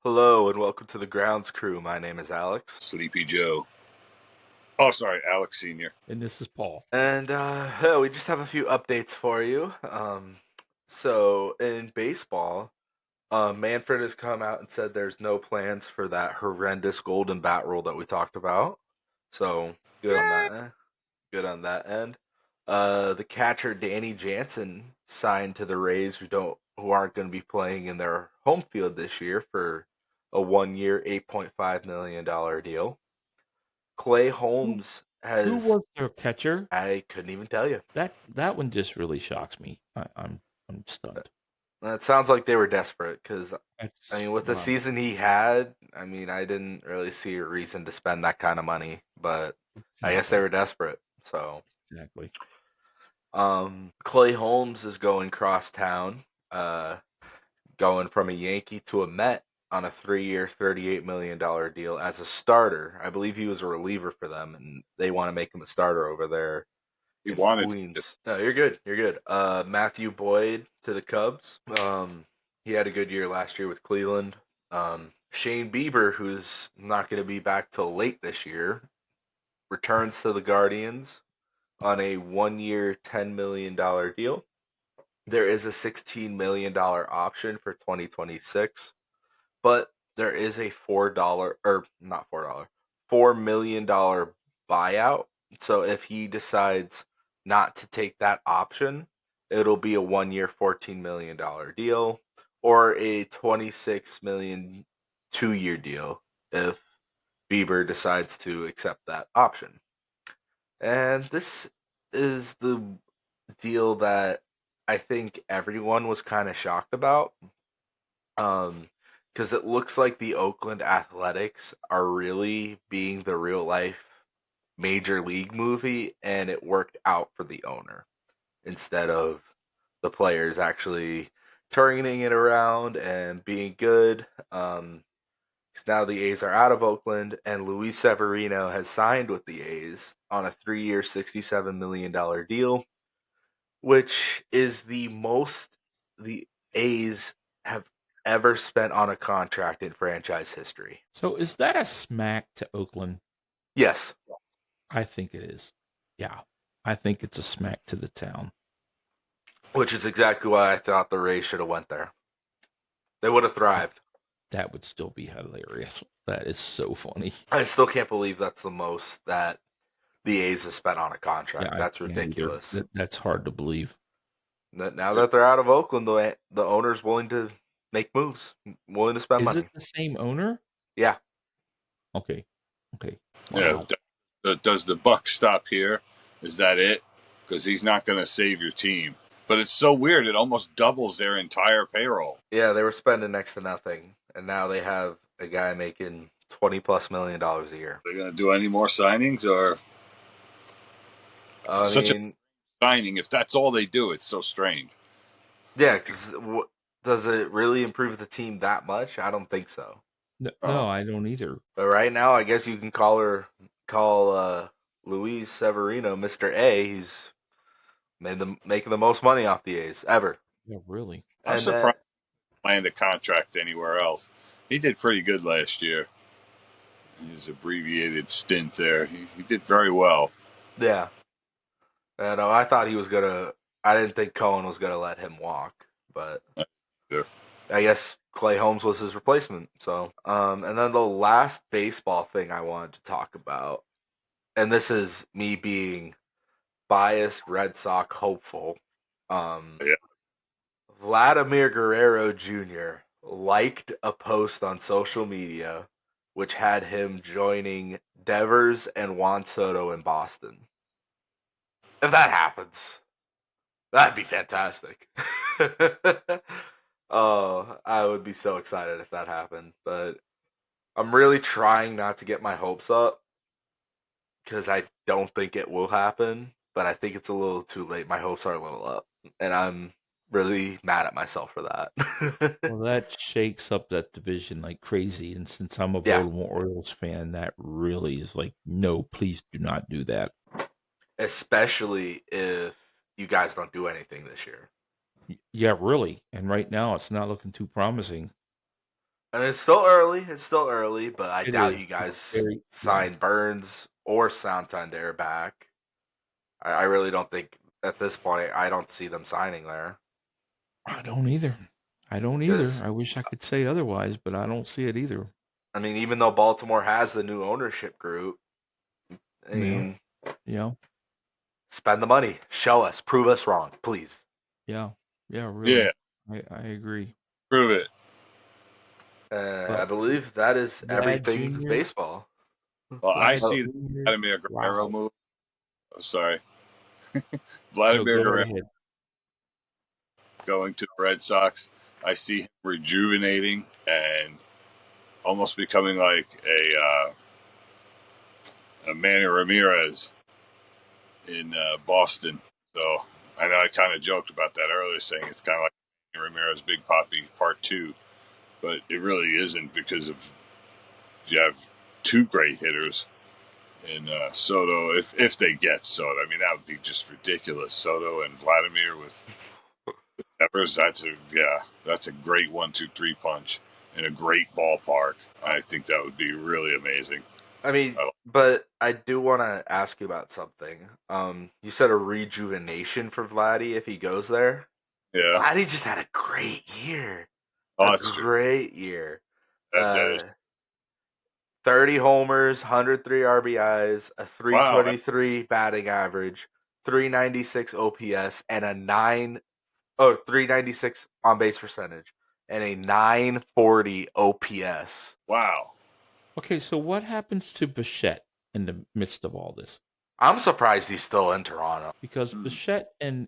Hello and welcome to the grounds crew. My name is Alex. Sleepy Joe. Oh, sorry, Alex Sr. And this is Paul. And yeah, we just have a few updates for you. So in baseball, Manfred has come out and said there's no plans for that horrendous golden bat rule that we talked about. So good on that. Good on that end. The catcher Danny Jansen signed to the Rays, who aren't going to be playing in their home field this year for a 1 year, $8.5 million deal. Clay Who Holmes who has was their catcher? I couldn't even tell you. That one just really shocks me. I'm stunned. It sounds like they were desperate because That's with the wow. season he had, I didn't really see a reason to spend that kind of money, but I guess they Exactly. were desperate. So, Exactly. Clay Holmes is going cross town, uh, going from a Yankee to a Met on a 3 year, $38 million deal as a starter. I believe he was a reliever for them, and they want to make him a starter over there He in wanted to. Queens. No, you're good. You're good. Matthew Boyd to the Cubs. He had a good year last year with Cleveland. Shane Bieber, who's not going to be back till late this year, returns to the Guardians on a 1 year, $10 million deal. There is a $16 million option for 2026, but there is a $4 or not $4, $4 million buyout. So if he decides not to take that option, it'll be a 1 year, $14 million deal, or a 26 million 2 year deal if Bieber decides to accept that option. And this is the deal that I think everyone was kind of shocked about. Because it looks like the Oakland Athletics are really being the real life major league movie, and it worked out for the owner instead of the players actually turning it around and being good. 'Cause now the A's are out of Oakland, and Luis Severino has signed with the A's on a 3 year, $67 million deal, which is the most the A's have ever spent on a contract in franchise history. So is that a smack to Oakland? Yes, I think it is. Yeah. I think it's a smack to the town. which is exactly why I thought the Rays should have went there. They would have thrived. That would still be hilarious. That is so funny. I still can't believe that's the most that the A's have spent on a Yeah, contract. I That's can't either. ridiculous. That's hard to believe. Now that they're out of Oakland, the owner's willing to make moves, willing to spend Is it money. the same owner? Yeah, Okay. Okay. Yeah. Wow. Does the buck stop here? Is that it? Because he's not going to save your team. But it's so weird. It almost doubles their entire payroll. yeah, they were spending next to nothing, and now they have a guy making $20+ million a year. Are they going to do any more signings or I such a mean, signing? If that's all they do, it's so strange. yeah, Like, because does it really improve the team that much? I don't think so. No, oh, no, I don't either. But right now, I guess you can call Luis Severino Mr. A. He's making the most money off the A's ever, Yeah, really. I'm and surprised he land a contract anywhere else. He did pretty good last year. His abbreviated stint there, he did very well. yeah, and I thought he was gonna. I didn't think Cohen was gonna let him walk, but Yeah. I guess Clay Holmes was his replacement. So, and then the last baseball thing I wanted to talk about, and this is me being biased Red Sox hopeful. Um, Vladimir Guerrero Jr. liked a post on social media which had him joining Devers and Juan Soto in Boston. If that happens, that'd be fantastic. Oh, I would be so excited if that happened. But I'm really trying not to get my hopes up because I don't think it will happen. But I think it's a little too late. My hopes are a little up, and I'm really mad at myself for that. Well, that shakes up that division like crazy. And since I'm a Yeah, Baltimore Orioles fan, that really is like, no, please do not do that. especially if you guys don't do anything this year. Yeah, really. And right now, it's not looking too promising. And it's still early. It's still early, but I It doubt is. you It's guys very, yeah. sign Burns or Santander back. I really don't think at this point. I don't see them signing there I don't either. I don't either. because I wish I could say otherwise, but I don't see it either. I mean, even though Baltimore has the new ownership group, I Yeah. mean, Yeah. spend the money, show us, prove us wrong, please. Yeah. Yeah, Yeah, really. I agree. prove it. I But believe that is Vlad everything Jr., baseball. Well, I Vlad Oh, see the Jr., Vladimir Guerrero wow. move. Oh, sorry, No, Vladimir go Guerrero right ahead. going to the Red Sox. I see him rejuvenating and almost becoming like a Manny Ramirez in Boston. So I know I kind of joked about that earlier, saying it's kind of like Manny Ramirez Big Poppy Part Two, but it really isn't because of you have two great hitters in Soto. If they get Soto, I mean that would be just ridiculous. Soto and Vladimir with Peppers. That's a great 1, 2, 3 punch in a great ballpark. I think that would be really amazing. I mean, I, but I do want to ask you about something. You said a rejuvenation for Vladdy if he goes there. yeah, Vladdy just had a great year. A oh, that's true. great year. That Uh, is 30 homers, 103 RBIs, a wow. 323 batting average, 396 OPS, and a 396 on base percentage, and a 940 OPS. Wow. Okay, so what happens to Bichette in the midst of all this? I'm surprised he's still in Toronto. Because Hmm. Bichette and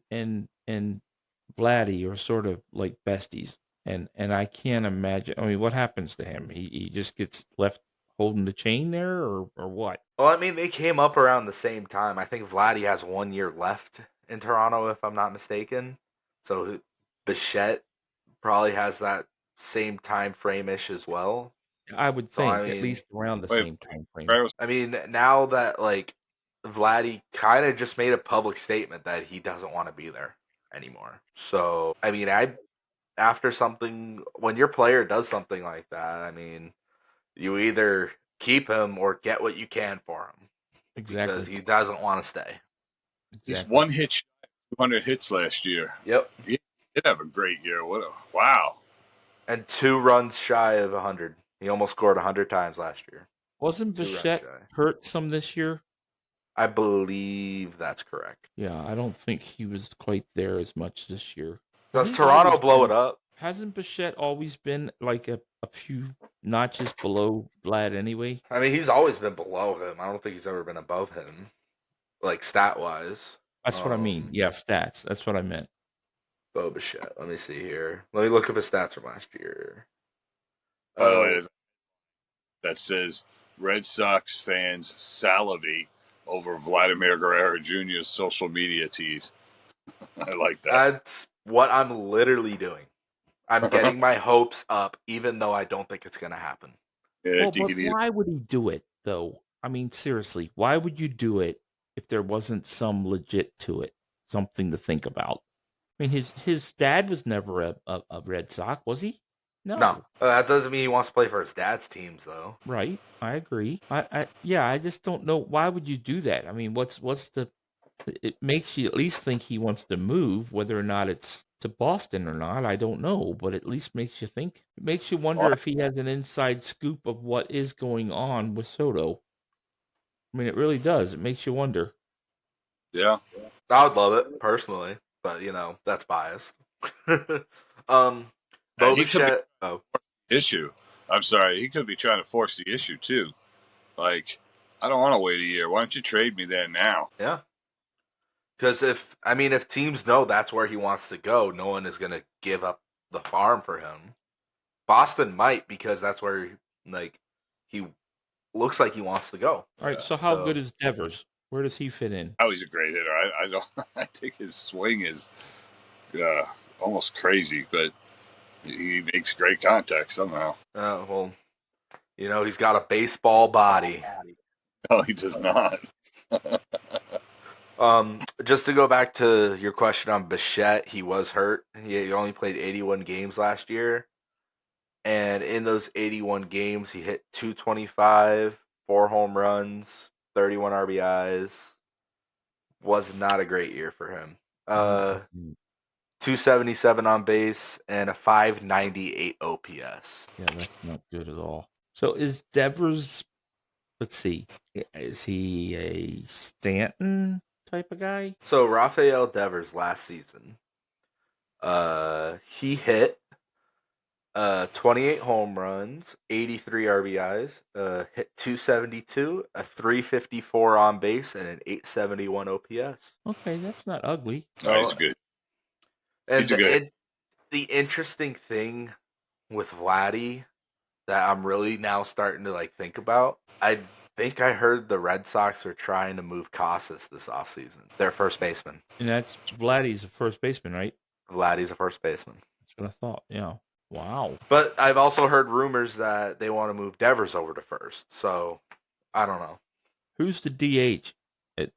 Vladdy are sort of like besties, and I can't imagine. I mean, what happens to him? He just gets left holding the chain there, or what? Well, I mean, they came up around the same time. I think Vladdy has 1 year left in Toronto, if I'm not mistaken. So Bichette probably has that same time frame ish as well. I would So think at least around the Wait, same time frame. Guerrero's I mean, now that like Vladdy kind of just made a public statement that he doesn't want to be there anymore. So I mean, I after something when your player does something like that, I mean, you either keep him or get what you can for him because Exactly, he doesn't want to stay. he's exactly. one hit, 200 hits last year. Yep, He did have a great year. What a wow. and 2 runs shy of 100. He almost scored 100 times last year. Wasn't 2 runs Bichette shy. hurt some this year? I believe that's correct. Yeah, I don't think he was quite there as much this year. But Does he's Toronto always blow it been. up? Hasn't Bichette always been like a few notches below Vlad anyway? I mean, he's always been below him. I don't think he's ever been above him, like stat wise. That's what I mean. Um, Yeah, stats. That's what I meant. Bo Bichette. Let me see here. Let me look up his stats from last year. By the way, Uh, that says Red Sox fans salivate over Vladimir Guerrero Jr.'s social media tease. I like that. that's what I'm literally doing. I'm getting my hopes up, even though I don't think it's gonna happen. Yeah, Well, you but could eat it. why would he do it though? I mean, seriously, why would you do it if there wasn't some legit to it, something to think about? I mean, his dad was never a Red Sox, was he? No, No. that doesn't mean he wants to play for his dad's teams, though. Right. I agree. Yeah, I just don't know why would you do that? I mean, what's the it makes you at least think he wants to move, whether or not it's to Boston or not, I don't know, but at least makes you think. It makes you Oh, wonder if he has an inside scoop of what is going on with Soto. I mean, it really does. It makes you wonder. yeah. I would love it personally, but that's biased. um, And Bo he could be Bichette. Oh, issue. I'm sorry. He could be trying to force the issue too. Like, I don't want to wait a year. Why don't you trade me then now? yeah. Because if teams know that's where he wants to go, no one is gonna give up the farm for him. Boston might because that's where like he looks like he wants to go. All right, Yeah. so how good So is Devers? Where does he fit in? Oh, he's a great hitter. I don't. I think his swing is uh, almost crazy, but he makes great contact somehow. well, he's got a baseball body. No, he does not. Just to go back to your question on Bichette, he was hurt. He only played 81 games last year. And in those 81 games, he hit 225, 4 home runs, 31 RBIs. Was not a great year for him. Mm, 277 on base and a 598 OPS. yeah, that's not good at all. So is Devers? Let's see. Is he a Stanton type of guy? So Rafael Devers last season, he hit 28 home runs, 83 RBIs, hit 272, a 354 on base, and an 871 OPS. Okay, that's not ugly. No, he's Oh, good. and He's a good. the interesting thing with Vladdy that I'm really now starting to like think about, I think I heard the Red Sox are trying to move Casas this offseason. Their first baseman. And that's Vladdy's a first baseman, right? Vladdy's a first baseman. That's what I thought. Yeah. Wow. But I've also heard rumors that they want to move Devers over to first. So I don't know. Who's the DH at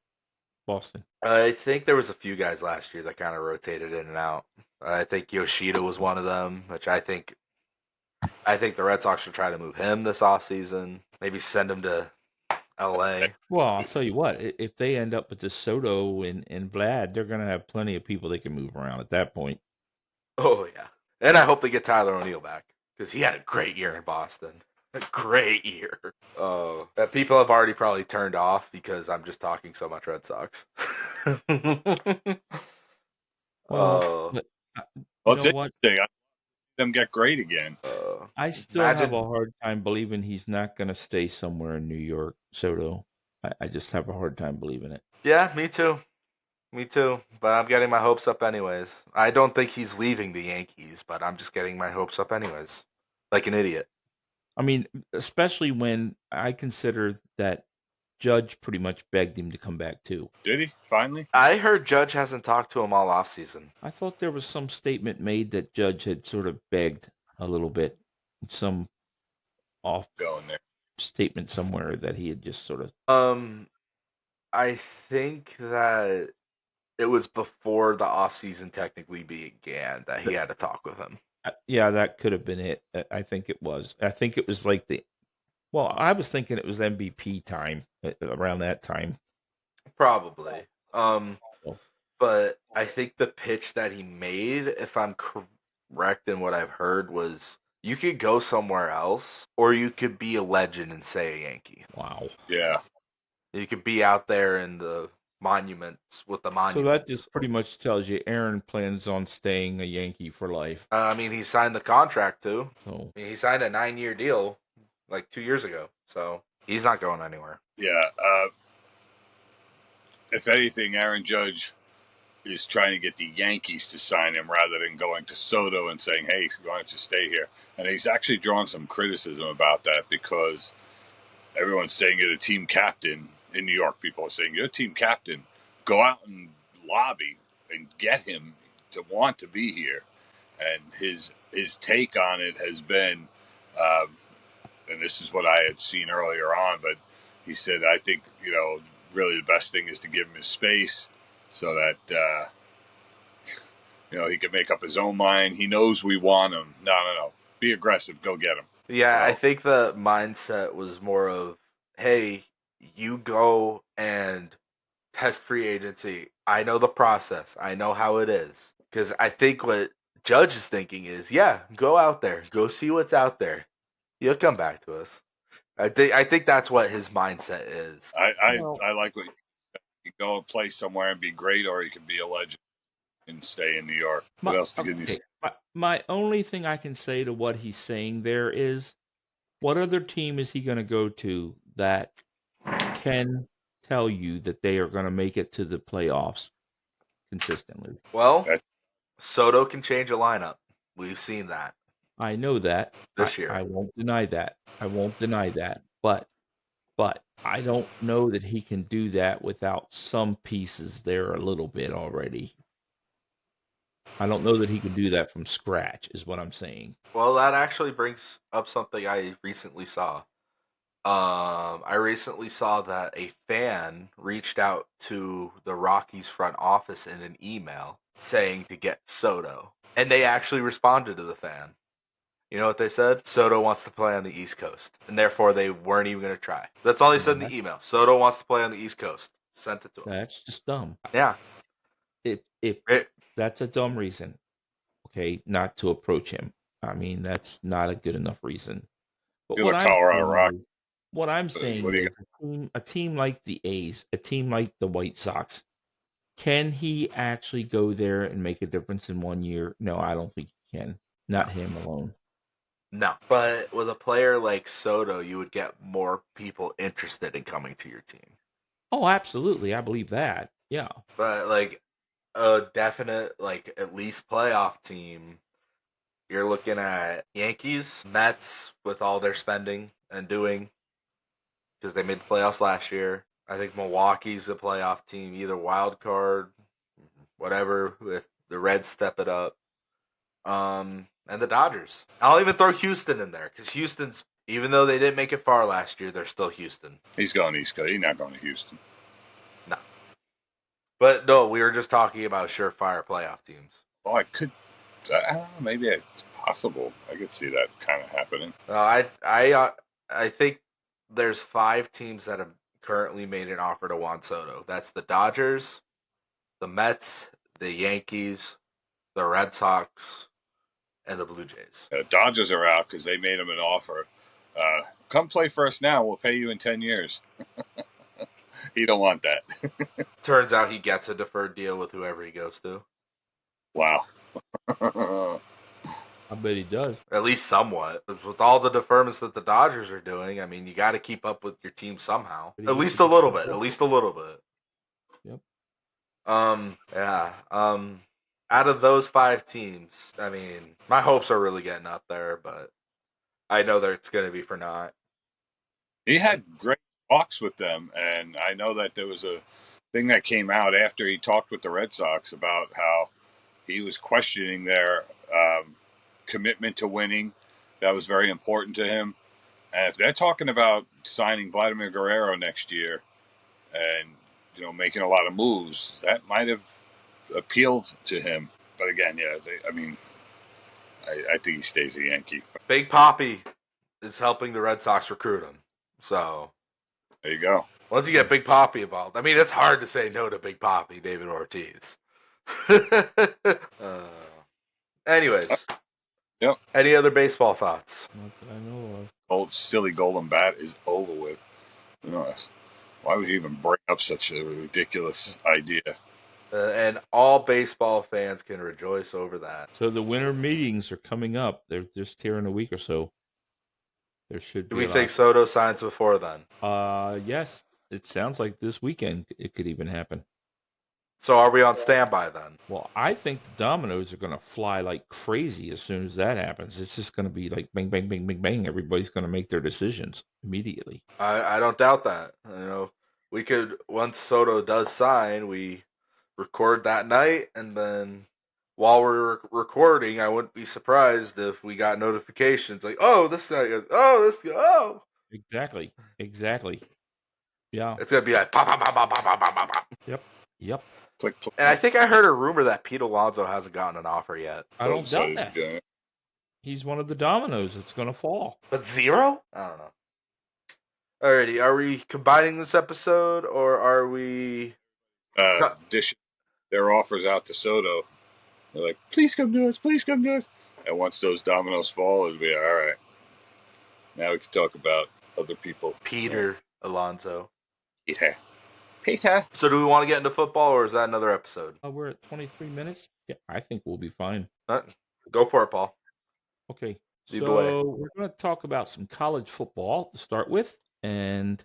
Boston? I think there was a few guys last year that kind of rotated in and out. I think Yoshida was one of them, which I think the Red Sox should try to move him this offseason. Maybe send him to LA. Well, I'll tell you what. If they end up with the Soto and Vlad, they're going to have plenty of people they can move around at that point. Oh yeah. And I hope they get Tyler O'Neill back because he had a great year in Boston. A great year. Oh, that people have already probably turned off because I'm just talking so much Red Sox. Well, Oh, but Well, you it's know what? interesting. I see them get great again. I still have a imagine. hard time believing he's not going to stay somewhere in New York, Soto. I just have a hard time believing it. Yeah, me too. Me too. But I'm getting my hopes up anyways. I don't think he's leaving the Yankees, but I'm just getting my hopes up anyways. Like an idiot. I mean, especially when I consider that Judge pretty much begged him to come back too. Did he finally I heard Judge hasn't talked to him all offseason. I thought there was some statement made that Judge had sort of begged a little bit, some off go in there? statement somewhere that he had just sort of. I think that it was before the offseason technically began that he had to talk with him. Yeah, that could have been it. I think it was. I think it was like the. Well, I was thinking it was MVP time around that time. Probably. So, But I think the pitch that he made, if I'm correct in what I've heard, was you could go somewhere else or you could be a legend and say a Yankee. wow. Yeah, You could be out there in the monuments with the So that monuments. just pretty much tells you Aaron plans on staying a Yankee for life. I mean, he signed the contract too. So I mean, he signed a 9-year deal like 2 years ago. So he's not going anywhere. yeah. If anything, Aaron Judge is trying to get the Yankees to sign him rather than going to Soto and saying, "Hey, why don't you stay here?" And he's actually drawn some criticism about that because everyone's saying you're the team captain in New York. People are saying you're a team captain. Go out and lobby and get him to want to be here. And his take on it has been, and this is what I had seen earlier on, but he said, I think really the best thing is to give him his space so that he can make up his own mind. He knows we want him. No. Be aggressive. Go get him. Yeah, I So, think the mindset was more of, hey, you go and test free agency. I know the process. I know how it is. Because I think what Judge is thinking is, yeah, go out there, go see what's out there. You'll come back to us. I think that's what his mindset is. well, I like what you can go and play somewhere and be great, or you can be a legend and stay in New York. What else can you say? my only thing I can say to what he's saying there is, what other team is he going to go to that can tell you that they are going to make it to the playoffs consistently? Well, That, Soto can change a lineup. We've seen that I know that. this I year. won't deny that. I won't deny that. But I don't know that he can do that without some pieces there a little bit already. I don't know that he could do that from scratch, is what I'm saying. Well, that actually brings up something I recently saw. I recently saw that a fan reached out to the Rockies front office in an email saying to get Soto, and they actually responded to the fan. You know what they said? Soto wants to play on the East Coast, and therefore they weren't even going to try. That's all they said in the email. Soto wants to play on the East Coast. Sent it to him. That's just dumb. Yeah. If that's a dumb reason, okay, not to approach him. I mean, that's not a good enough reason. But You're the Colorado Rock. what I'm What saying do you is, a team like the A's, a team like the White Sox, can he actually go there and make a difference in 1 year? No, I don't think he can. Not him alone. No. But with a player like Soto, you would get more people interested in coming to your team. Oh, absolutely. I believe that. Yeah. But like a definite, like at least playoff team, you're looking at Yankees, Mets with all their spending and doing because they made the playoffs last year. I think Milwaukee's a playoff team, either wild card, whatever. If the Reds step it up, and the Dodgers. I'll even throw Houston in there because Houston's, even though they didn't make it far last year, they're still Houston. He's going East Coast. He's not going to Houston. No, but no, we were just talking about surefire playoff teams. Well, I don't know. Maybe it's possible. I could see that kind of happening. I think there's 5 teams that have currently made an offer to Juan Soto. That's the Dodgers, the Mets, the Yankees, the Red Sox, and the Blue Jays. Dodgers are out because they made him an offer. Come play for us now. We'll pay you in 10 years. He don't want that. Turns out he gets a deferred deal with whoever he goes to. Wow. I bet he does. At least somewhat. With all the deferments that the Dodgers are doing, I mean, you got to keep up with your team somehow. At least a little bit. At least a little bit. Yep. Yeah. Out of those 5 teams, I mean, my hopes are really getting up there, but I know that it's going to be for naught. He had great talks with them, and I know that there was a thing that came out after he talked with the Red Sox about how he was questioning their commitment to winning. That was very important to him. And if they're talking about signing Vladimir Guerrero next year and making a lot of moves, that might have appealed to him. But again, yeah, I think he stays a Yankee. Big Papi is helping the Red Sox recruit him. So there you go. Once you get Big Papi involved, I mean, it's hard to say no to Big Papi, David Ortiz. Anyways. Yep. Any other baseball thoughts? Not that I know of. Old silly golden bat is over with. Why would you even bring up such a ridiculous idea? And all baseball fans can rejoice over that. So the winter meetings are coming up. They're just here in a week or so. There should be. Do we think Soto signs before then? Yes. It sounds like this weekend it could even happen. So are we on standby then? Well, I think the dominoes are going to fly like crazy as soon as that happens. It's just going to be like bang, bang, bang, bang, bang. Everybody's going to make their decisions immediately. I don't doubt that. We could, once Soto does sign, we record that night, and then while we're recording, I wouldn't be surprised if we got notifications like, "Oh, this guy goes, oh, this guy, oh." Exactly. Yeah. It's gonna be like pop, pop, pop, pop, pop, pop, pop, pop. Yep. Click. And I think I heard a rumor that Pete Alonso hasn't gotten an offer yet. I don't doubt that. He's one of the dominoes that's going to fall. But 0? I don't know. Alrighty, are we combining this episode, or are we dishing their offers out to Soto? They're like, please come to us, please come to us. And once those dominoes fall, it'll be all right. Now we can talk about other people. Peter Alonso. Peter. So do we want to get into football, or is that another episode? We're at 23 minutes. Yeah, I think we'll be fine. Go for it, Paul. Okay. Lead the way. So we're going to talk about some college football to start with. And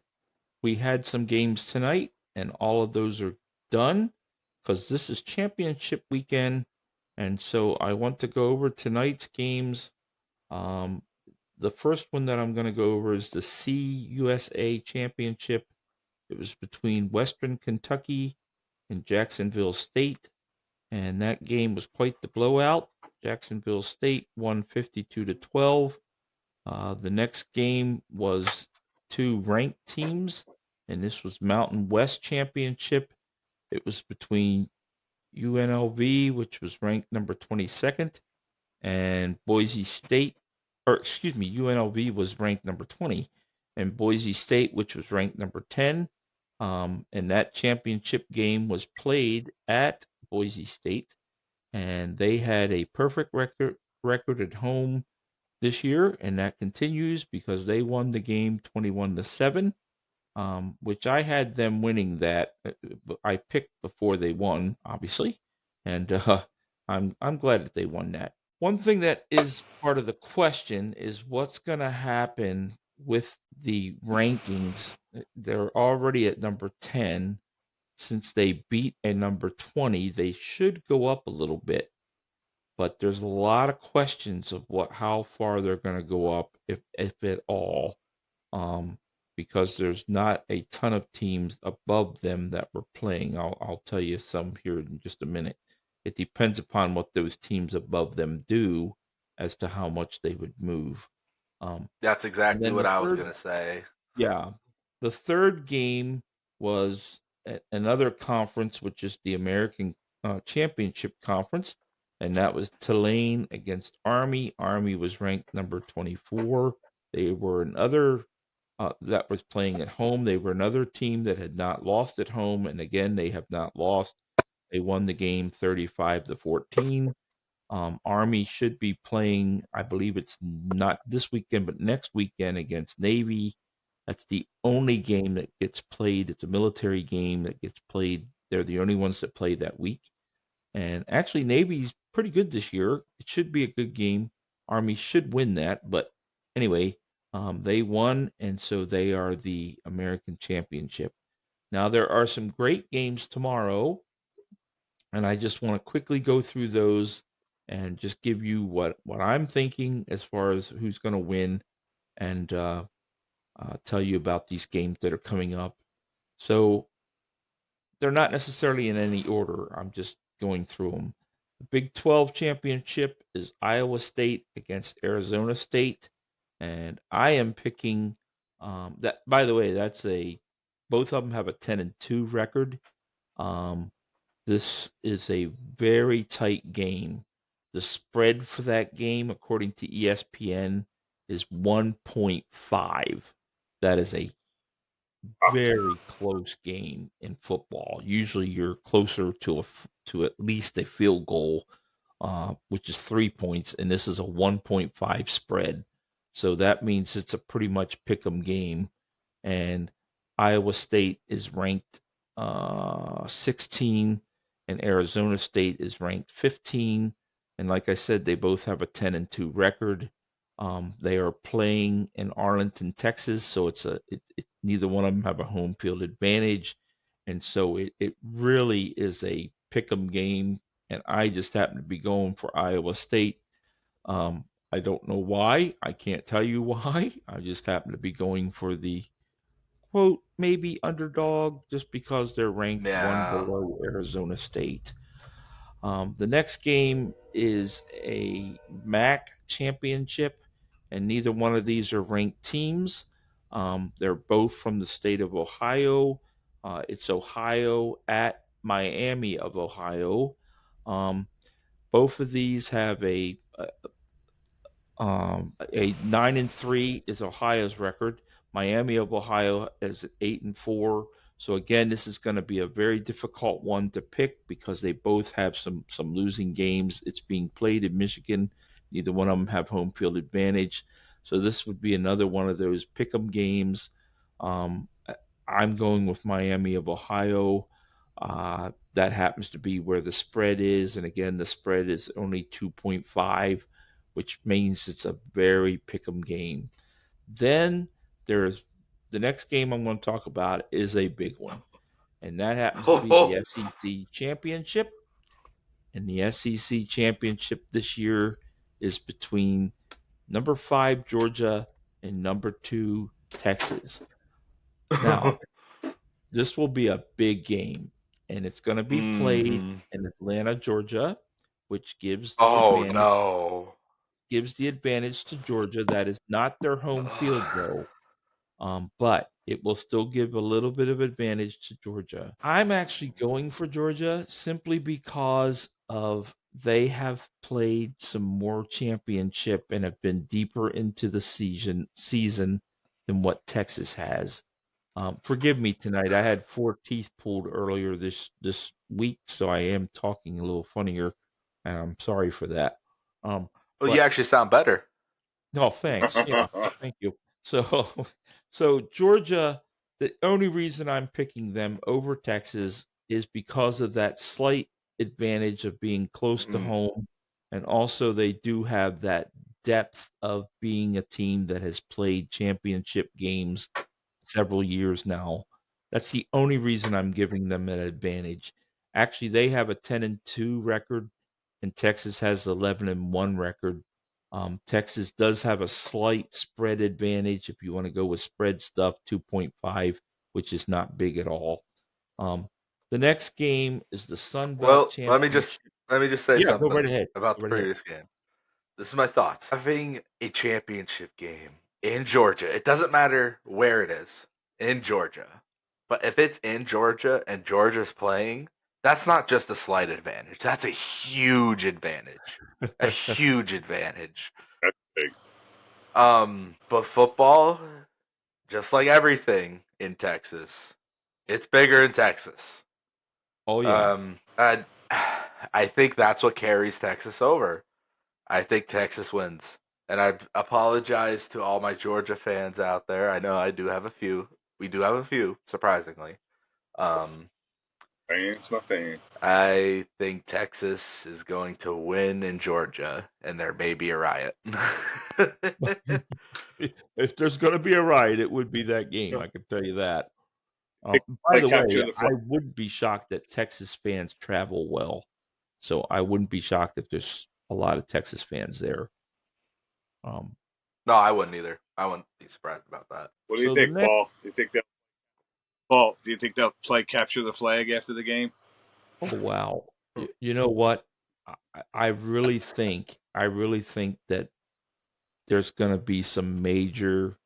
we had some games tonight, and all of those are done because this is championship weekend. And so I want to go over tonight's games. The first one that I'm going to go over is the CUSA Championship. It was between Western Kentucky and Jacksonville State, and that game was quite the blowout. Jacksonville State won 52-12. The next game was 2 ranked teams, and this was Mountain West Championship. It was between UNLV, which was ranked number 22nd, and Boise State, or excuse me, UNLV was ranked number 20, and Boise State, which was ranked number 10. And that championship game was played at Boise State, and they had a perfect record at home this year, and that continues because they won the game 21-7, which I had them winning that. I picked before they won, obviously, and I'm glad that they won that. One thing that is part of the question is what's going to happen with the rankings. They're already at number 10. Since they beat a number 20, they should go up a little bit, but there's a lot of questions of how far they're going to go up, if at all, um, because there's not a ton of teams above them that were playing. I'll tell you some here in just a minute. It depends upon what those teams above them do as to how much they would move. That's And exactly then what the I was third, gonna say. yeah, the third game was another conference, which is the American Championship Conference, and that was Tulane against Army. Army was ranked number 24. They were another that was playing at home. They were another team that had not lost at home, and again, they have not lost. They won the game 35-14. Army should be playing, I believe it's not this weekend, but next weekend against Navy. That's the only game that gets played. It's a military game that gets played. They're the only ones that play that week. And actually, Navy's pretty good this year. It should be a good game. Army should win that. But anyway, they won, and so they are the American Championship. Now, there are some great games tomorrow, and I just want to quickly go through those and just give you what I'm thinking as far as who's going to win, and tell you about these games that are coming up. So they're not necessarily in any order. I'm just going through them. The Big 12 championship is Iowa State against Arizona State, and I am picking that. By the way, both of them have a 10-2 record. Um, this is a very tight game. The spread for that game, according to ESPN, is 1.5. That is a very close game in football. Usually, you're closer to at least a field goal, which is 3 points, and this is a 1.5 spread. So that means it's a pretty much pick 'em game. And Iowa State is ranked 16, and Arizona State is ranked 15. And like I said, they both have a 10-2 record. They are playing in Arlington, Texas, so neither one of them have a home field advantage, and so it really is a pick 'em game. And I just happen to be going for Iowa State. I don't know why. I can't tell you why. I just happen to be going for the quote maybe underdog just because they're ranked one Yeah. below Arizona State. The next game is a MAC championship, and neither one of these are ranked teams. They're both from the state of Ohio. It's Ohio at Miami of Ohio. Um, both of these have a 9-3 is Ohio's record. Miami of Ohio is 8-4. So again, this is going to be a very difficult one to pick because they both have some losing games. It's being played in Michigan. Neither one of them have home field advantage. So this would be another one of those pick 'em games. Um, I'm going with Miami of Ohio. That happens to be where the spread is, and again, the spread is only 2.5, which means it's a very pick 'em game. Then there's the next game I'm going to talk about is a big one, and that happens to be the SEC championship. And the SEC championship this year is between number 5 Georgia and number 2 Texas. Now, this will be a big game, and it's going to be played Hmm. in Atlanta, Georgia, which Oh no. gives the advantage to Georgia. That is not their home field, though, but it will still give a little bit of advantage to Georgia. I'm actually going for Georgia simply because of they have played some more championship and have been deeper into the season than what Texas has. Forgive me tonight. I had 4 teeth pulled earlier this week, so I am talking a little funnier. And I'm sorry for that. Um, Well, you but actually sound better. no, thanks. Yeah, thank you. So, so Georgia, the only reason I'm picking them over Texas is because of that slight advantage of being close to Mm. home, and also they do have that depth of being a team that has played championship games several years now. That's the only reason I'm giving them an advantage. Actually, they have a 10-2 record, and Texas has 11-1 record. Texas does have a slight spread advantage if you want to go with spread stuff, 2.5, which is not big at all. Um, the next game is the Sun Belt Well, Championship. let me just say Yeah, go right something ahead. about Go the right ahead. previous game. This is my thoughts. Having a championship game in Georgia, it doesn't matter where it is in Georgia, but if it's in Georgia and Georgia's playing, that's not just a slight advantage. That's a huge advantage. A huge advantage. That's big. But football, just like everything in Texas, it's bigger in Texas. Oh yeah. I, I think that's what carries Texas over. I think Texas wins. And I apologize to all my Georgia fans out there. I know I do have a few. We do have a few, surprisingly. Um, Fans, my fans. I think Texas is going to win in Georgia, and there may be a riot. If there's going to be a riot, it would be that game. I can tell you that. They By play the capture way, the I flag. wouldn't be shocked that Texas fans travel well, so I wouldn't be shocked if there's a lot of Texas fans there. Um, No, I wouldn't either. I wouldn't be surprised about that. What do you so the think, next, Paul? Paul? Do you think they'll play capture the flag after the game? oh wow, you know what? I really think that there's going to be some major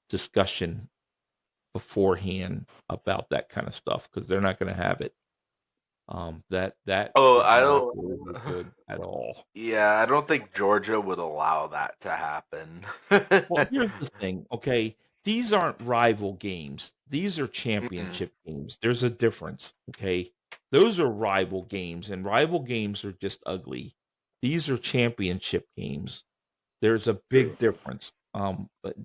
discussion beforehand about that kind of stuff because they're not going to have it. That Oh, is I not don't. going to look good at all. Yeah, I don't think Georgia would allow that to happen. Well, here's the thing, okay? These aren't rival games. These are Mm-mm. championship games. There's a difference, okay? Those are rival games, and rival games are just ugly. These are championship games. There's a True. big difference. But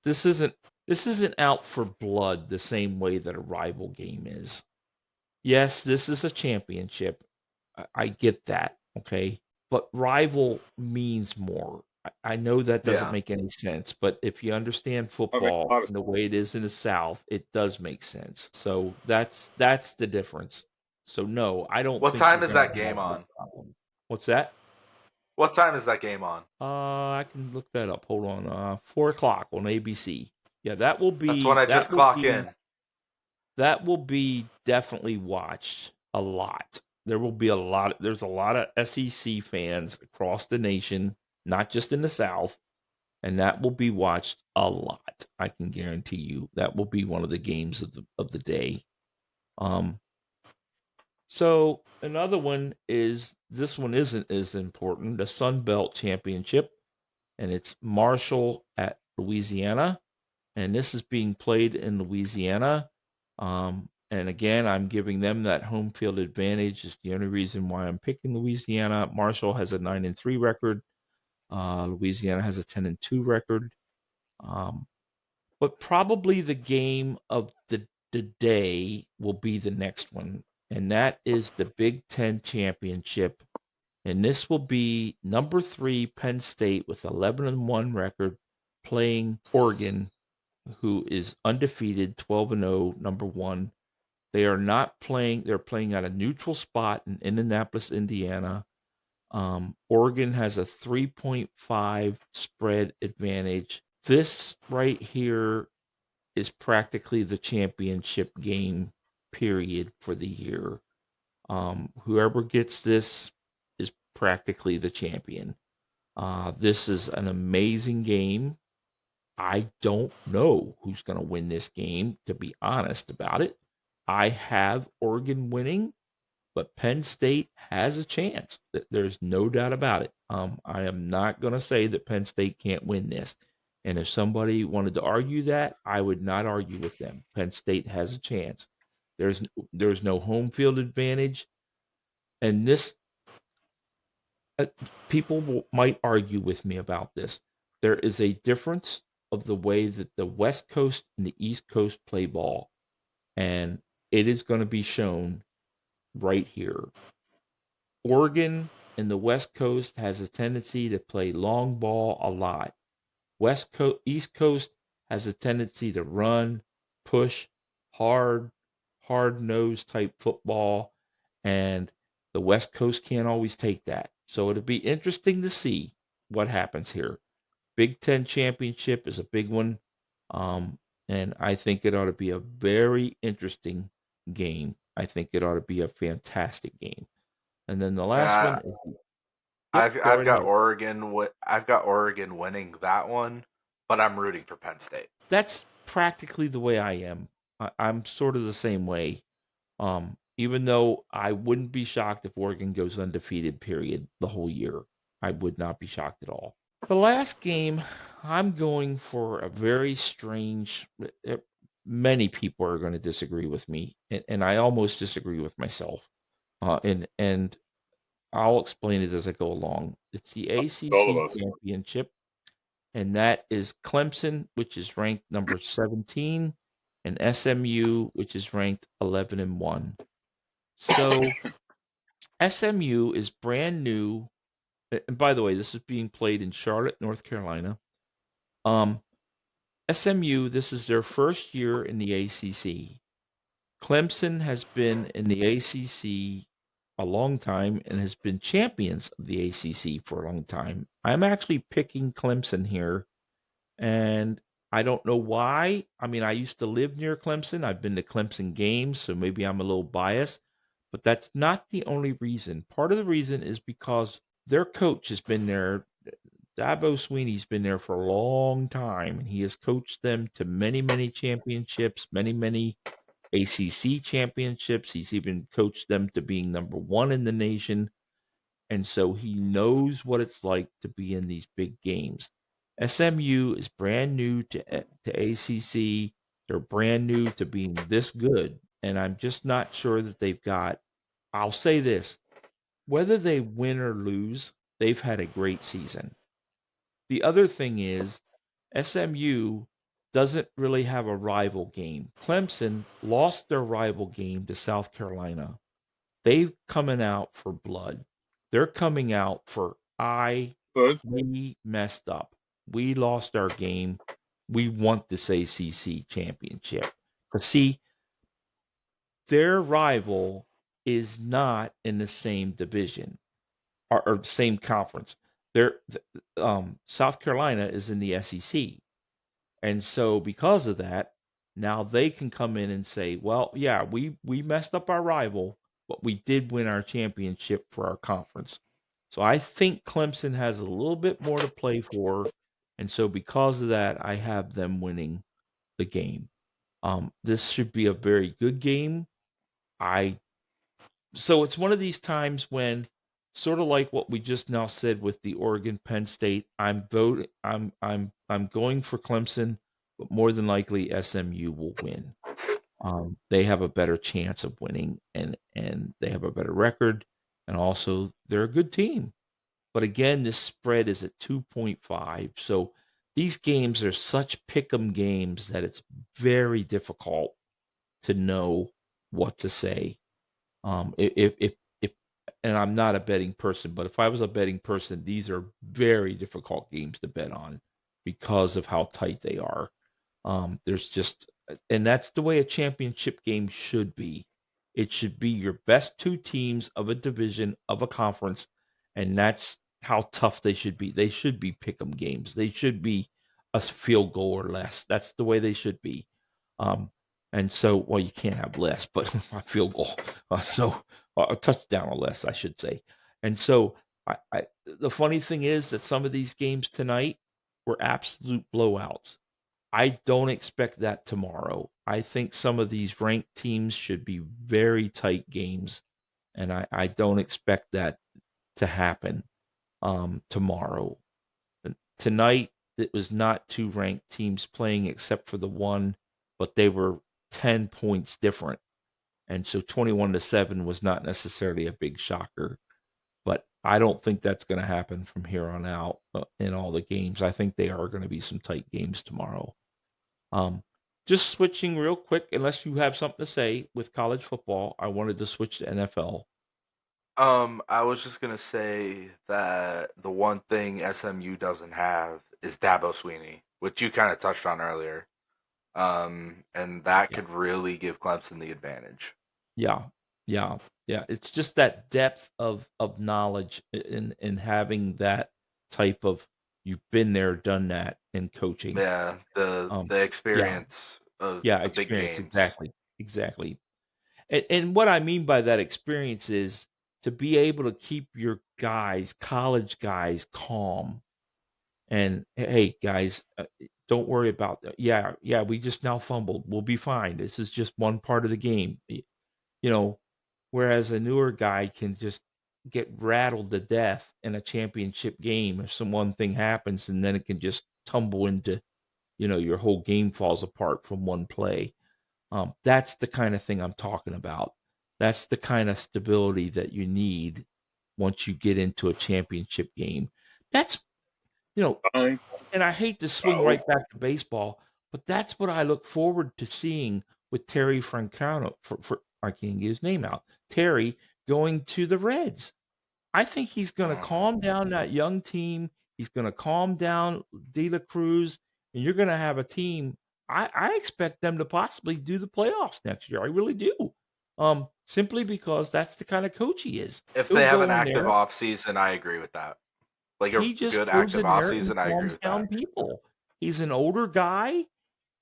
this isn't this isn't out for blood the same way that a rival game is. Yes, this is a championship. I get that, okay? But rival means more. I know that doesn't Yeah. make any sense, but if you understand I mean, football and the way it is in the South, it does make sense. So that's the difference. So no, I don't What think time you're is gonna that have game that on? problem. What's that? What time is that game on? I can look that up. Hold on. 4 o'clock on ABC. Yeah, that will That's when be I just clock in. definitely watched a lot. There will be a lot. There's a lot of SEC fans across the nation, not just in the South, and that will be watched a lot. I can guarantee you that will be one of the games of the day. Um, so another one is this one isn't as important. The Sun Belt Championship, and it's Marshall at Louisiana, and this is being played in Louisiana. And again, I'm giving them that home field advantage. Is the only reason why I'm picking Louisiana. Marshall has a 9-3 record. Louisiana has a 10-2 record. Um, but probably the game of the day will be the next one, and that is the Big Ten championship. And this will be number 3 Penn State with 11-1 record playing Oregon, who is undefeated, 12-0, number 1. They are not playing, they're playing at a neutral spot in Indianapolis, Indiana. Oregon has a 3.5 spread advantage. This right here is practically the championship game, period, for the year. Whoever gets this is practically the champion. This is an amazing game. I don't know who's going to win this game, to be honest about it. I have Oregon winning, but Penn State has a chance. There's no doubt about it. I am not going to say that Penn State can't win this. And if somebody wanted to argue that, I would not argue with them. Penn State has a chance. There's there's no home field advantage, and this uh, might argue with me about this. There is a difference of the way that the West Coast and the East Coast play ball, and it is going to be shown right here. Oregon and the West Coast has a tendency to play long ball a lot. East Coast has a tendency to run, push, hard, hard nose type football, and the West Coast can't always take that. So it'll be interesting to see what happens here. Big Ten championship is a big one, um, and I think it ought to be a very interesting game. I think it ought to be a fantastic game. And then the last Uh, one is yep, go I've right got ahead. Oregon. I've got Oregon winning that one, but I'm rooting for Penn State. That's practically the way I am. I'm sort of the same way. Even though I wouldn't be shocked if Oregon goes undefeated, period, the whole year. I would not be shocked at all. The last game, I'm going for a very strange. Many people are going to disagree with me, and I almost disagree with myself. And I'll explain it as I go along. It's the All of ACC us. championship, and that is Clemson, which is ranked number 17, and SMU, which is ranked 11-1. So SMU is brand new. And by the way, this is being played in Charlotte, North Carolina. Um, SMU, this is their first year in the ACC. Clemson has been in the ACC a long time and has been champions of the ACC for a long time. I'm actually picking Clemson here, and I don't know why. I mean, I used to live near Clemson. I've been to Clemson games, so maybe I'm a little biased, but that's not the only reason. Part of the reason is because their coach has been there. Dabo Sweeney's been there for a long time, and he has coached them to many, many championships, many, many ACC championships. He's even coached them to being number one in the nation. And so he knows what it's like to be in these big games. SMU is brand new to ACC. They're brand new to being this good. And I'm just not sure that they've got, I'll say this, whether they win or lose, they've had a great season. The other thing is, SMU doesn't really have a rival game. Clemson lost their rival game to South Carolina. They're coming out for blood. They're coming out for Good. we messed up. We lost our game. We want this ACC championship. But see, their rival is not in the same division or same conference. South Carolina is in the SEC. And so because of that, now they can come in and say, well, yeah, we messed up our rival, but we did win our championship for our conference. So I think Clemson has a little bit more to play for. And so because of that, I have them winning the game. This should be a very good game. I so it's one of these times when sort of like what we just now said with the Oregon Penn State, I'm going for Clemson, but more than likely SMU will win. They have a better chance of winning, and they have a better record, and also they're a good team. But again, this spread is at 2.5. So these games are such pick 'em games that it's very difficult to know what to say. If and I'm not a betting person, but if I was a betting person, these are very difficult games to bet on because of how tight they are. There's just, and that's the way a championship game should be. It should be your best two teams of a division of a conference, and that's how tough they should be. They should be pick 'em games. They should be a field goal or less. That's the way they should be. Um, and so, well, you can't have less, but a field goal. A touchdown or less, I should say. And so, the funny thing is that some of these games tonight were absolute blowouts. I don't expect that tomorrow. I think some of these ranked teams should be very tight games. and I don't expect that to happen tomorrow. Tonight, it was not two ranked teams playing except for the one, but they were 10 points different. And so 21-7 was not necessarily a big shocker. But I don't think that's going to happen from here on out in all the games. I think they are going to be some tight games tomorrow. Um, just switching real quick, unless you have something to say with college football, I wanted to switch to NFL. I was just gonna say that the one thing SMU doesn't have is Dabo Sweeney, which you kind of touched on earlier. And that Yeah, could really give Clemson the advantage. yeah, yeah, yeah. It's just that depth of knowledge in having that type of you've been there, done that in coaching. Yeah, the Um, the yeah, experience of yeah, the big experience games. exactly, exactly. And what I mean by that experience is to be able to keep your guys, college guys, calm. And hey, guys, don't worry about that. Yeah, yeah, we just now fumbled. We'll be fine. This is just one part of the game. You know, whereas a newer guy can just get rattled to death in a championship game if some one thing happens, and then it can just tumble into, your whole game falls apart from one play. That's the kind of thing I'm talking about. That's the kind of stability that you need once you get into a championship game. That's, you know, Fine. and I hate to swing Oh, right back to baseball, but that's what I look forward to seeing with Terry Francano. For I can't get his name out. Terry going to the Reds. I think he's going to Mhm. calm down that young team. He's going to calm down De La Cruz, and you're going to have a team. I expect them to possibly do the playoffs next year. I really do. Simply because that's the kind of coach he is. If He'll they have an go in active there. off season, I agree with that. Like a He just good goes active in off there and season, I agree calms with that. down people. He's an older guy.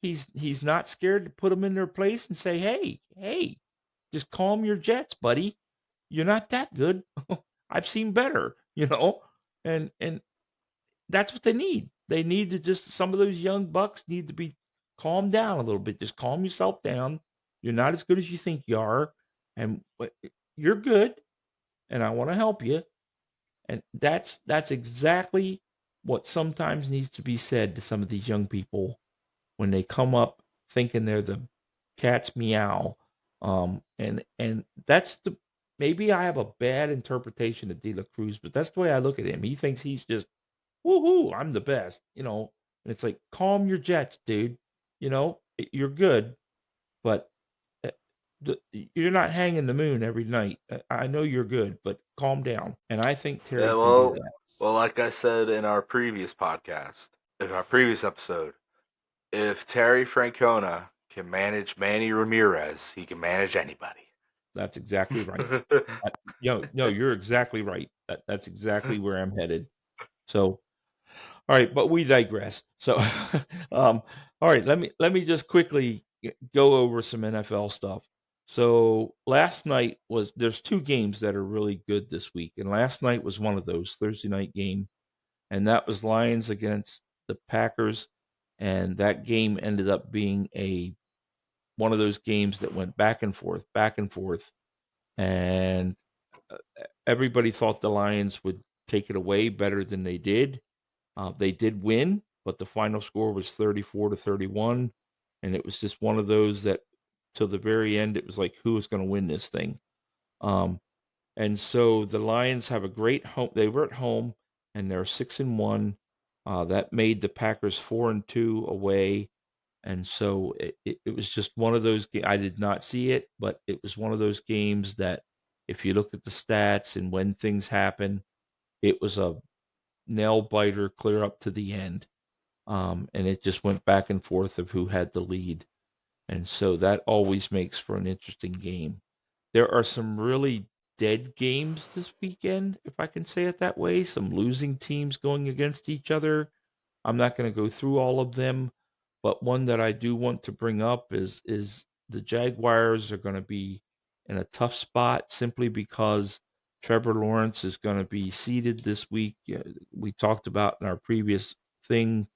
He's not scared to put them in their place and say, "Hey, just calm your jets, buddy. You're not that good. I've seen better." And that's what they need. They need to just some of those young bucks need to be calmed down a little bit. Just calm yourself down. You're not as good as you think you are, and you're good, and I want to help you. And that's exactly what sometimes needs to be said to some of these young people when they come up thinking they're the cat's meow. And that's the maybe I have a bad interpretation of De La Cruz, but that's the way I look at him. He thinks he's just woohoo, I'm the best. And it's like, calm your jets, dude. You're good, but uh, you're not hanging the moon every night. I know you're good, but calm down. And I think Yeah, Terry can do well, that. well, like I said in our previous podcast, in our previous episode, if Terry Francona can manage Manny Ramirez, he can manage anybody. That's exactly right. No, you're exactly right. That's exactly where I'm headed. So, all right, but we digress. So, um, all right, let me just quickly go over some NFL stuff. So last night there's two games that are really good this week, and last night was one of those Thursday night game, and that was Lions against the Packers, and that game ended up being a one of those games that went back and forth, and uh, everybody thought the Lions would take it away better than they did. They did win, but the final score was 34-31, and it was just one of those that, till the very end, it was like who was going to win this thing. Um, and so the Lions have a great home. They were at home, and they're 6-1. That made the Packers 4-2 away, and so it was just one of those. I did not see it, but it was one of those games that, if you look at the stats and when things happen, it was a nail biter clear up to the end. And it just went back and forth of who had the lead. And so that always makes for an interesting game. There are some really dead games this weekend, if I can say it that way. Some losing teams going against each other. I'm not going to go through all of them, but one that I do want to bring up is the Jaguars are going to be in a tough spot simply because Trevor Lawrence is going to be seated this week. We talked about in our previous thing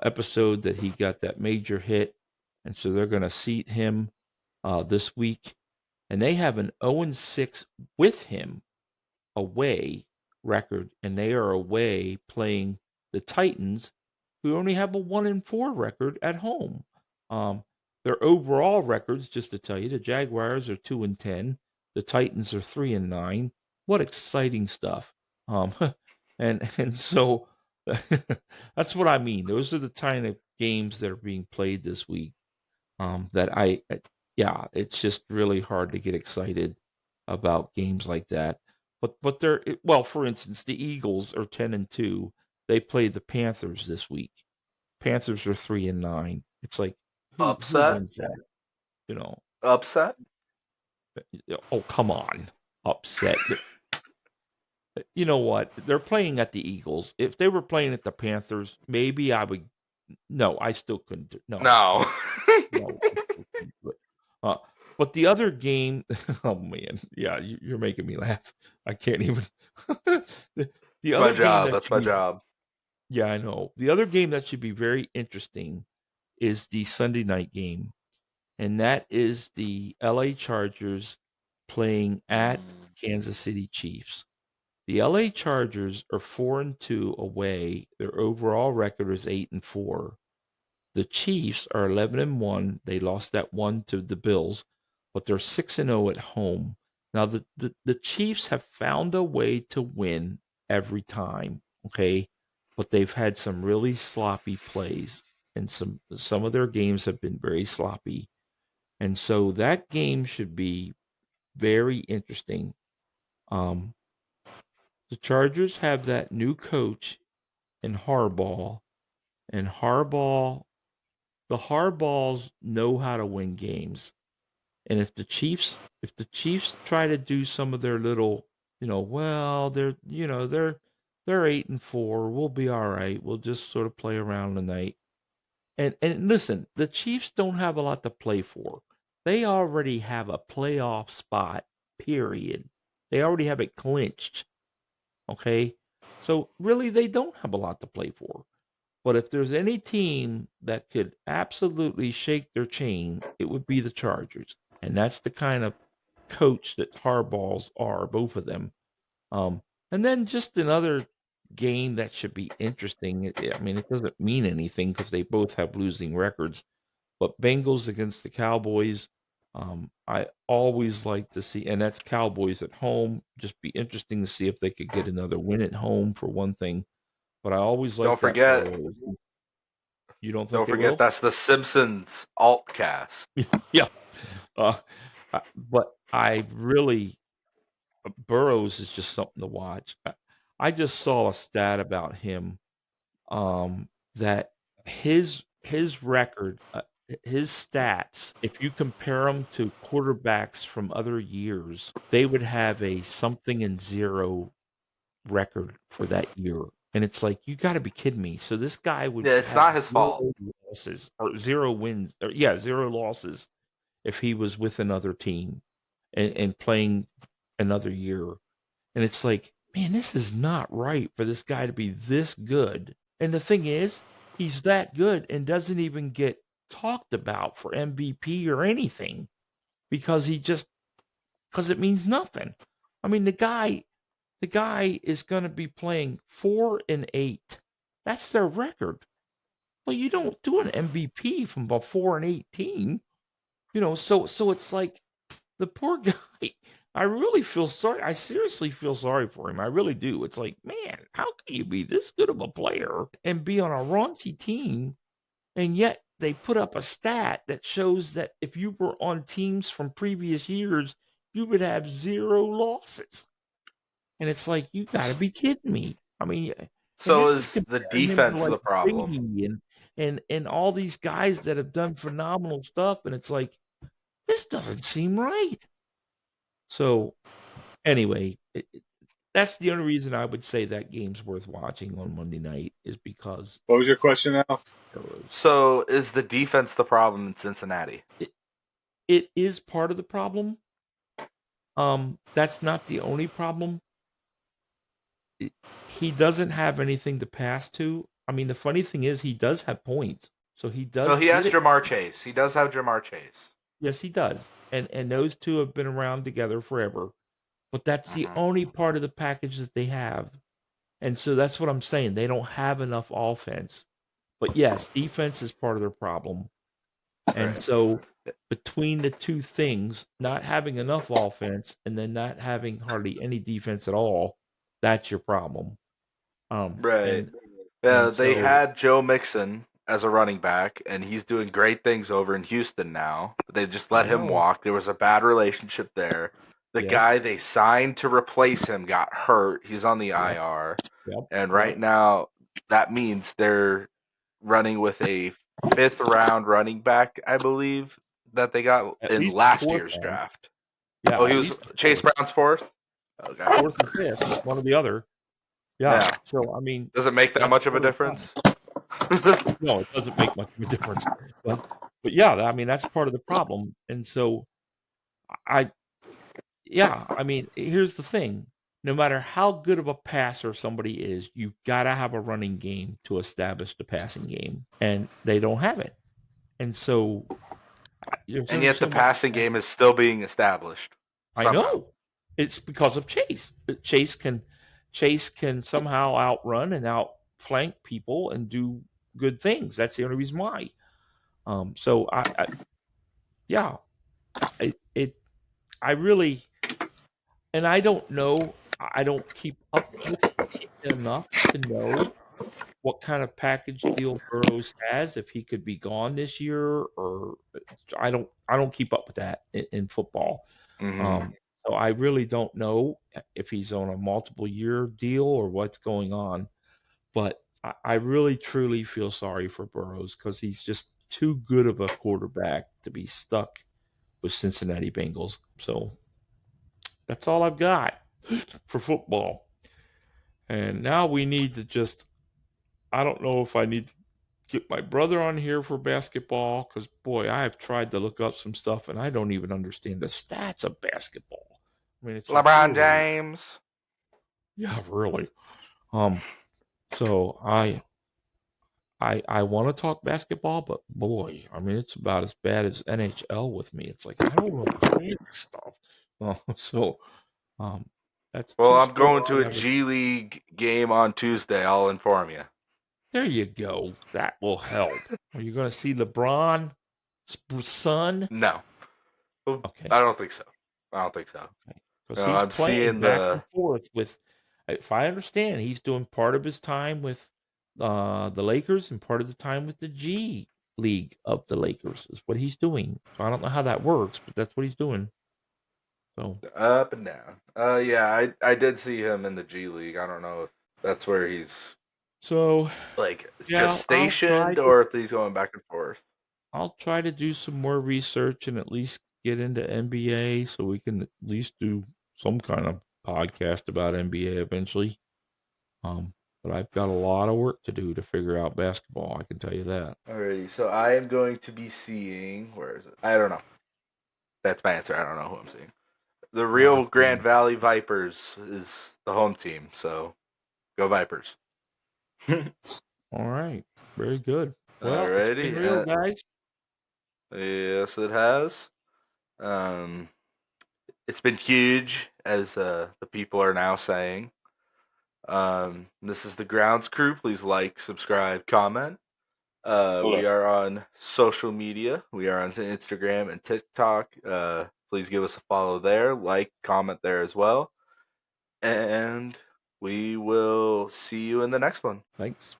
episode that he got that major hit, and so they're going to seat him this week. and they have an 0-6 with him away record, and they are away playing the Titans, who only have a 1-4 record at home. Um, their overall records, just to tell you, the Jaguars are 2-10, the Titans are 3-9. What exciting stuff! And so that's what I mean. Those are the kind of games that are being played this week. That yeah, it's just really hard to get excited about games like that. But well, for instance, the Eagles are 10-2. They play the Panthers this week. Panthers are 3-9. It's like who Upset? wins that? You know? Upset? Oh, come on, upset. You know what? They're playing at the Eagles. If they were playing at the Panthers, maybe I would. No, I still couldn't. No, No. no, I still couldn't do it. Uh, but the other game, oh man, yeah, you're making me laugh. I can't even. The It's my other game job. that That's should my be, job. yeah, I know. The other game that should be very interesting is the Sunday night game, and that is the LA Chargers playing at Mm. Kansas City Chiefs. The LA Chargers are 4-2 away. Their overall record is 8-4. The Chiefs are 11-1. They lost that one to the Bills, but they're 6-0 at home. Now the Chiefs have found a way to win every time, okay? But they've had some really sloppy plays, and some of their games have been very sloppy. And so that game should be very interesting. Um, the Chargers have that new coach in Harbaugh, and the Hardballs know how to win games. And if the Chiefs try to do some of their little, well, they're 8-4, we'll be all right. We'll just sort of play around tonight. And listen, the Chiefs don't have a lot to play for. They already have a playoff spot, period. They already have it clinched. Okay? So really they don't have a lot to play for. But if there's any team that could absolutely shake their chain, it would be the Chargers. And that's the kind of coach that Harbaugh's are, both of them. Um, and then just another game that should be interesting. I mean, it doesn't mean anything because they both have losing records. But Bengals against the Cowboys, I always like to see, and that's Cowboys at home. Just be interesting to see if they could get another win at home for one thing. But I always Don't like that forget. parallel. You don't think Don't they forget will? that's the Simpsons alt cast. Yeah. Uh, but I really Burrows is just something to watch. I just saw a stat about him, that his record, his stats, if you compare them to quarterbacks from other years, they would have a something and zero record for that year. And it's like, you got to be kidding me. So this guy would Yeah, it's have not his zero fault. losses or zero wins, or yeah, zero losses if he was with another team and playing another year. And it's like, man, this is not right for this guy to be this good. And the thing is, he's that good and doesn't even get talked about for MVP or anything because because it means nothing. I mean, the guy is going to be playing 4-8. That's their record. Well, you don't do an MVP from about 4-18, so it's like the poor guy. I really feel sorry. I seriously feel sorry for him. I really do. It's like, man, how can you be this good of a player and be on a raunchy team, and yet they put up a stat that shows that if you were on teams from previous years, you would have zero losses. And it's like, you got to be kidding me. I mean, and So this is is the comparing him to defense like the problem? Brady and all these guys that have done phenomenal stuff, and it's like, this doesn't seem right. So anyway, that's the only reason I would say that game's worth watching on Monday night is because What was your question now? arrows. So is the defense the problem in Cincinnati? It is part of the problem. That's not the only problem. He doesn't have anything to pass to. I mean, the funny thing is he does have points, so he Well, does he get has it. Jamar Chase. He does have Jamar Chase. Yes, he does. and those two have been around together forever. But that's the Hmm. only part of the package that they have. And so that's what I'm saying. They don't have enough offense. But yes, defense is part of their problem. And Right. so between the two things, not having enough offense and then not having hardly any defense at all, that's your problem. Um, Right. and Yeah, and they so had Joe Mixon as a running back, and he's doing great things over in Houston now. But they just I let him know. walk. There was a bad relationship there. The Yes. guy they signed to replace him got hurt. He's on the Yep. IR. Yep. And right Yep. now, that means they're running with a fifth round running back, I believe, that they got At in least the last fourth year's round. draft. Oh, Yeah, he at was least the Chase fourth. Brown's fourth? Okay. Fourth or fifth, one or the other. Yeah. Yeah. So I mean, Does it make that that's much of a part of the problem. difference? No, it doesn't make much of a difference. But but yeah, I mean that's part of the problem. And so I yeah, I mean, here's the thing. No matter how good of a passer somebody is, you've got to have a running game to establish the passing game, and they don't have it. And so there's And only yet the so much. passing game is still being established I somehow. know it's because of Chase. Chase can somehow outrun and outflank people and do good things. That's the only reason why. So I yeah, it I really and I don't know. I don't keep up with it enough to know what kind of package deal Burrows has, if he could be gone this year or I don't keep up with that in football. Hmm. Um, so I really don't know if he's on a multiple year deal or what's going on. But I really truly feel sorry for Burrows because he's just too good of a quarterback to be stuck with Cincinnati Bengals. So that's all I've got for football. And now we need to just I don't know if I need to get my brother on here for basketball because boy, I have tried to look up some stuff and I don't even understand the stats of basketball. I mean, it's LeBron infuriating. James. Yeah, really. Um, so I want to talk basketball, but boy, I mean, it's about as bad as NHL with me. It's like I don't understand this stuff. So um, that's Well, two I'm sports going I to a never. G League game on Tuesday. I'll inform you. There you go. That will help. Are you going to see LeBron's son? No, well, Okay. I don't think so. I don't think so. Because No, he's I'm playing seeing back and the. forth with, if I understand, he's doing part of his time with the Lakers and part of the time with the G League of the Lakers is what he's doing. So I don't know how that works, but that's what he's doing. So Up and down. Yeah, I did see him in the G League. I don't know if that's where he's so like just yeah, stationed or if he's going back and forth. I'll try to do some more research and at least get into NBA so we can at least do some kind of podcast about NBA eventually. Um, but I've got a lot of work to do to figure out basketball. I can tell you that. Alrighty, so I am going to be seeing. Where is it? I don't know. That's my answer. I don't know who I'm seeing. The I real feel Grand Valley Vipers is the home team, so go Vipers. all right. Very good. Well, it's been Alrighty, real, guys. yes, it has. Um, it's been huge, as the people are now saying. This is the Grounds Crew. Please like, subscribe, comment. Hold We on. are on social media. We are on Instagram and TikTok. Please give us a follow there, like, comment there as well. And we will see you in the next one. Thanks.